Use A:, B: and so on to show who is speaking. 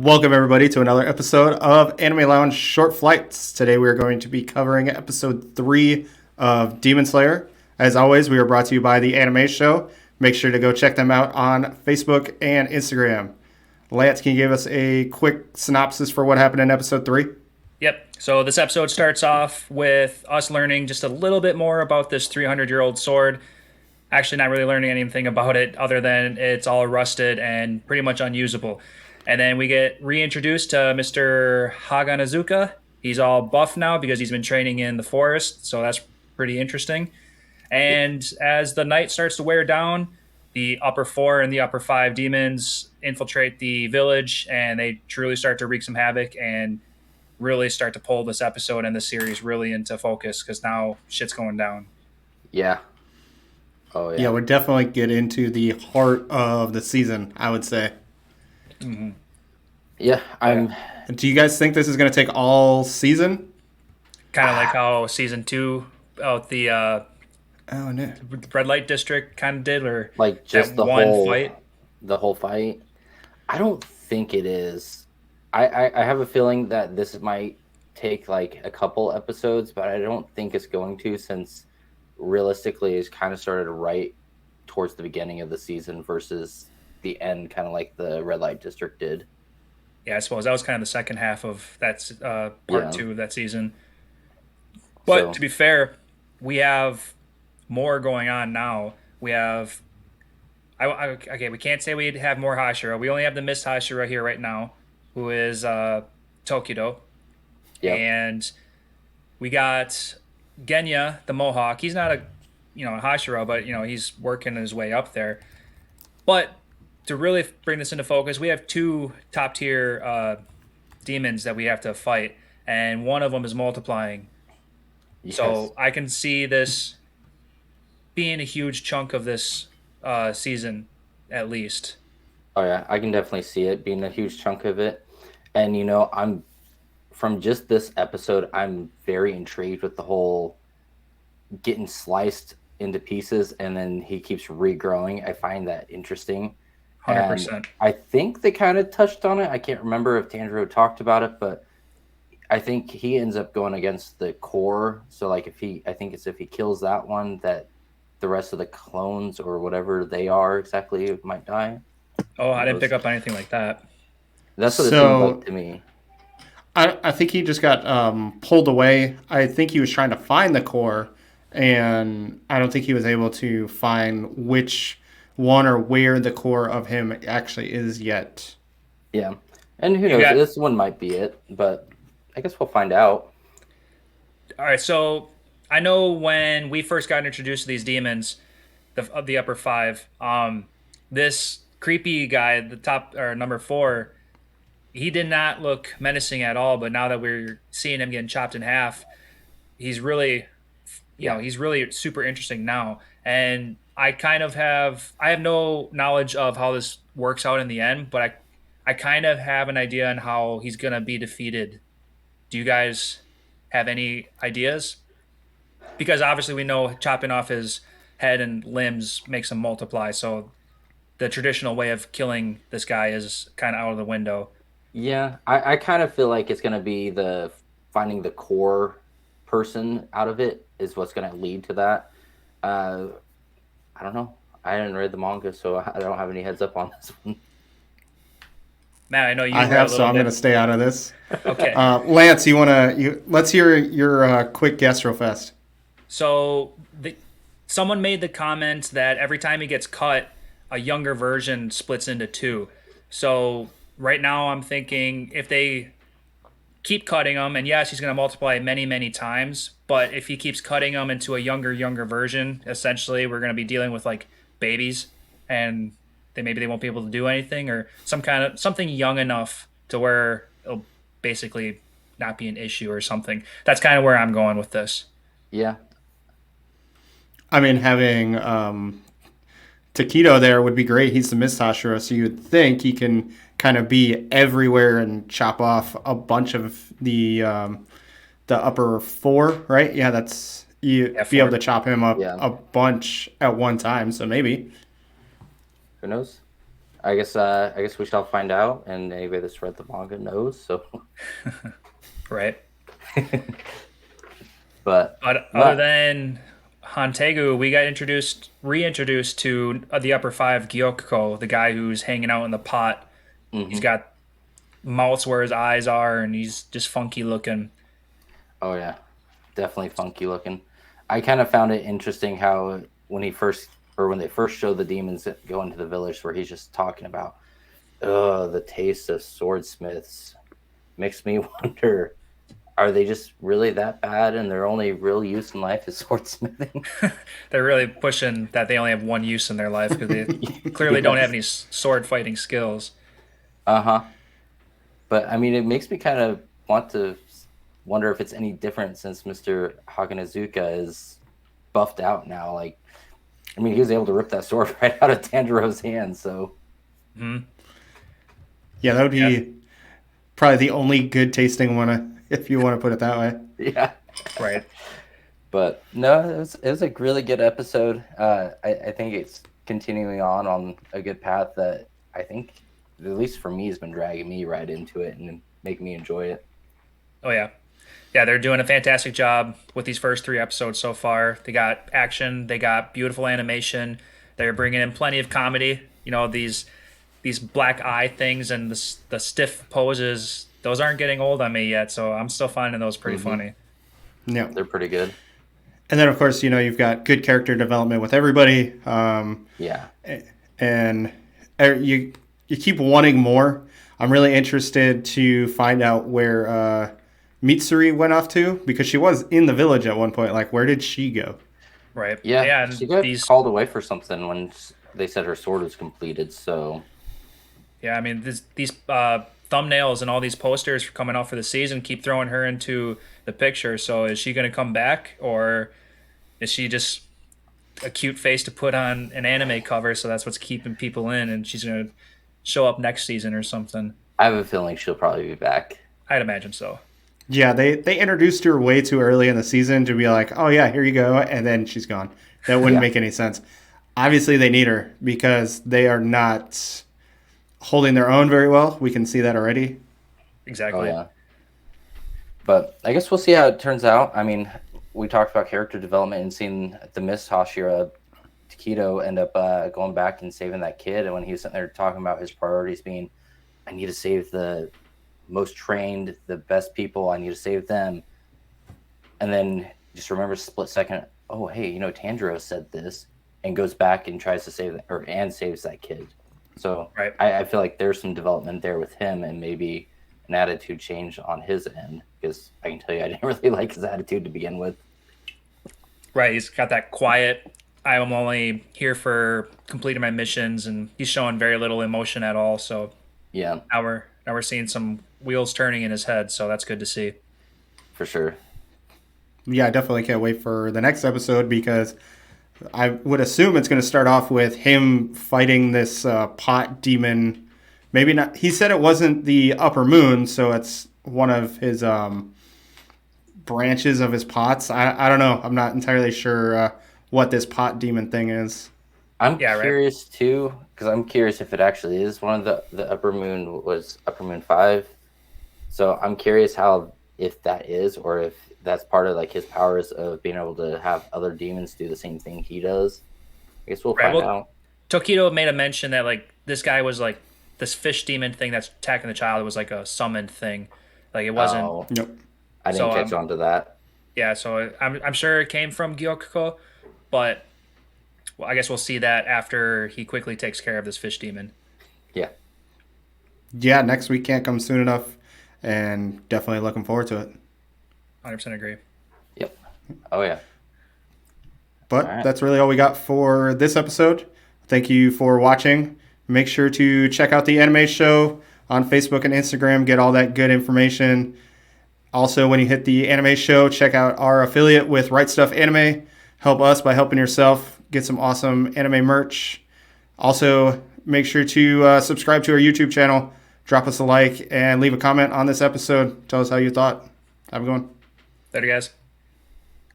A: Welcome, everybody, to another episode of Anime Lounge Short Flights. Today, we are going to be covering episode 3 of Demon Slayer. As always, we are brought to you by The Anime Show. Make sure to go check them out on Facebook and Instagram. Lance, can you give us a quick synopsis for what happened in episode 3?
B: Yep. So this episode starts off with us learning just a little bit more about this 300-year-old sword. Actually, not really learning anything about it other than it's all rusted and pretty much unusable. And then we get reintroduced to Mr. Haganazuka. He's all buff now because he's been training in the forest, so that's pretty interesting. And as the night starts to wear down, the upper 4 and the upper 5 demons infiltrate the village, and they truly start to wreak some havoc and really start to pull this episode and the series really into focus because now shit's going down.
C: Yeah. Oh yeah.
A: Yeah, we'll definitely get into the heart of the season, I would say.
C: Yeah.
A: Do you guys think this is going to take all season?
B: Kind of like how season 2 of the
A: Oh, no.
B: red light district kind of did, or
C: like just
B: that
C: the
B: one
C: whole
B: fight.
C: the whole fight. I don't think it is. I have a feeling that this might take like a couple episodes, but I don't think it's going to, since realistically it's kind of started right towards the beginning of the season versus the end, kind of like the red light district did.
B: Yeah, I suppose that was kind of the second half of that part
C: Yeah.
B: 2 of that season. But
C: So-
B: to be fair, we have more going on now. We have, okay, we can't say we have more Hashira. We only have the Mist Hashira here right now, who is Tokido.
C: Yeah.
B: And we got Genya, the Mohawk. He's not a Hashira, but he's working his way up there. But to really bring this into focus, we have 2 top tier demons that we have to fight, and one of them is multiplying.
C: Yes.
B: So I can see this being a huge chunk of this season, at least.
C: Oh yeah, I can definitely see it being a huge chunk of it. And I'm from just this episode, I'm very intrigued with the whole getting sliced into pieces and then he keeps regrowing. I find that interesting.
B: 100%.
C: And I think they kind of touched on it. I can't remember if Tanjiro talked about it, but I think he ends up going against the core. So like if he kills that one, that the rest of the clones or whatever they are exactly might die.
B: Oh, I didn't pick up anything like that.
C: That's what it
A: So-
C: seemed like to me.
A: I think he just got pulled away. I think he was trying to find the core, and I don't think he was able to find which one or where the core of him actually is yet.
C: Yeah. And who knows,
B: got-
C: this one might be it, but I guess we'll find out.
B: All right, so I know when we first got introduced to these demons, of the upper 5, this creepy guy, the top or number 4, he did not look menacing at all. But now that we're seeing him getting chopped in half, he's really, he's really super interesting now. And I have no knowledge of how this works out in the end, but I kind of have an idea on how he's gonna be defeated. Do you guys have any ideas? Because obviously we know chopping off his head and limbs makes him multiply, so the traditional way of killing this guy is kind of out of the window.
C: Yeah, I kind of feel like it's going to be the finding the core person out of it is what's going to lead to that. I don't know. I didn't read the manga, so I don't have any heads up on this one.
B: Matt, I know you
A: I
B: read a
A: have, so
B: little
A: I'm
B: bit.
A: going to stay out of this.
B: Okay.
A: Lance, let's hear your quick guess real fast.
B: So someone made the comment that every time he gets cut, a younger version splits into 2. So right now I'm thinking if they keep cutting him, and yes, he's going to multiply many, many times, but if he keeps cutting him into a younger version, essentially we're going to be dealing with like babies, and maybe they won't be able to do anything, or something young enough to where it'll basically not be an issue or something. That's kind of where I'm going with this.
C: Yeah.
A: I mean, having Takedo there would be great. He's the Mist Hashira, so you would think he can kind of be everywhere and chop off a bunch of the upper 4, right? Yeah, that's be able
B: 4.
A: to chop him up
C: Yeah.
A: a bunch at one time. So maybe.
C: Who knows? I guess we shall find out, and anybody that's read the manga knows. So,
B: Right.
C: but
B: But other than Hantegu, we got reintroduced to the upper five Gyokko, the guy who's hanging out in the pot. He's
C: mhm.
B: got mouths where his eyes are, and he's just funky looking.
C: Oh yeah, definitely funky looking. I kind of found it interesting how when they first show the demons that go into the village, where he's just talking about, oh, the taste of swordsmiths makes me wonder, are they just really that bad and their only real use in life is swordsmithing?
B: They're really pushing that they only have one use in their life because they clearly don't have any sword fighting skills.
C: Uh-huh. But I mean, it makes me kind of want to wonder if it's any different since Mr. Haganazuka is buffed out now. Like, I mean, he was able to rip that sword right out of Tanjiro's hand, so
B: Hmm.
A: Yeah, that would
B: Yeah.
A: be probably the only good tasting one, if you want to put it that way.
C: yeah.
B: Right.
C: But no, it was a really good episode. I think it's continuing on a good path that I think, at least for me, has been dragging me right into it and making me enjoy it.
B: Oh yeah. Yeah, they're doing a fantastic job with these first three episodes so far. They got action, they got beautiful animation. They're bringing in plenty of comedy. You know, these black eye things and the stiff poses. Those aren't getting old on me yet, so I'm still finding those pretty funny.
A: Yeah.
C: They're pretty good.
A: And then, of course, you've got good character development with everybody.
C: Yeah.
A: And you keep wanting more. I'm really interested to find out where Mitsuri went off to, because she was in the village at one point. Like, where did she go?
B: Right.
C: Yeah.
B: Yeah,
C: She
B: and
C: got
B: these
C: called away for something when they said her sword was completed. So,
B: Yeah, I mean these thumbnails and all these posters coming out for the season keep throwing her into the picture. So is she going to come back, or is she just a cute face to put on an anime cover? So that's what's keeping people in, and she's going to show up next season or something.
C: I have a feeling she'll probably be back.
B: I'd imagine so.
A: Yeah, they introduced her way too early in the season to be like, oh yeah, here you go, and then she's gone. That wouldn't
C: Yeah.
A: make any sense. Obviously, they need her because they are not holding their own very well. We can see that already.
C: Oh,
B: Exactly.
C: yeah. But I guess we'll see how it turns out. I mean, we talked about character development and seeing the Miss Hashira Takedo end up going back and saving that kid. And when he was sitting there talking about his priorities being, I need to save the most trained, the best people. I need to save them. And then just remember, split second, oh, hey, Tanjiro said this, and goes back and tries to save and saves that kid. So
B: Right.
C: I feel like there's some development there with him, and maybe an attitude change on his end, because I can tell you I didn't really like his attitude to begin with.
B: Right. He's got that quiet. I'm only here for completing my missions, and he's showing very little emotion at all. So
C: Yeah,
B: now we're seeing some wheels turning in his head. So that's good to see.
C: for sure.
A: Yeah, I definitely can't wait for the next episode, because I would assume it's going to start off with him fighting this pot demon. Maybe not. He said it wasn't the upper moon, so it's one of his branches of his pots. I don't know. I'm not entirely sure what this pot demon thing is.
C: I'm
B: Yeah, right.
C: curious too, because I'm curious if it actually is one of the upper moon was upper moon 5. So I'm curious if that is, or if that's part of like his powers of being able to have other demons do the same thing he does. I guess we'll
B: Right.
C: find
B: Well,
C: out.
B: Tokido made a mention that like this guy was like this fish demon thing that's attacking the child was like a summoned thing. Like it wasn't.
C: Oh,
A: Nope.
C: I didn't
B: So,
C: catch on to that.
B: Yeah, so I'm sure it came from Gyokuko, but well, I guess we'll see that after he quickly takes care of this fish demon.
C: Yeah,
A: Yeah, next week can't come soon enough, and definitely looking forward to it.
B: 100% agree.
C: yep. Oh yeah.
A: But
C: All right.
A: that's really all we got for this episode. Thank you for watching. Make sure to check out the anime show on Facebook and Instagram. Get all that good information. Also, when you hit the anime show, check out our affiliate with Right Stuff Anime. Help us by helping yourself. Get some awesome anime merch. Also, make sure to subscribe to our YouTube channel. Drop us a like and leave a comment on this episode. Tell us how you thought. Have a good one.
B: Later, guys.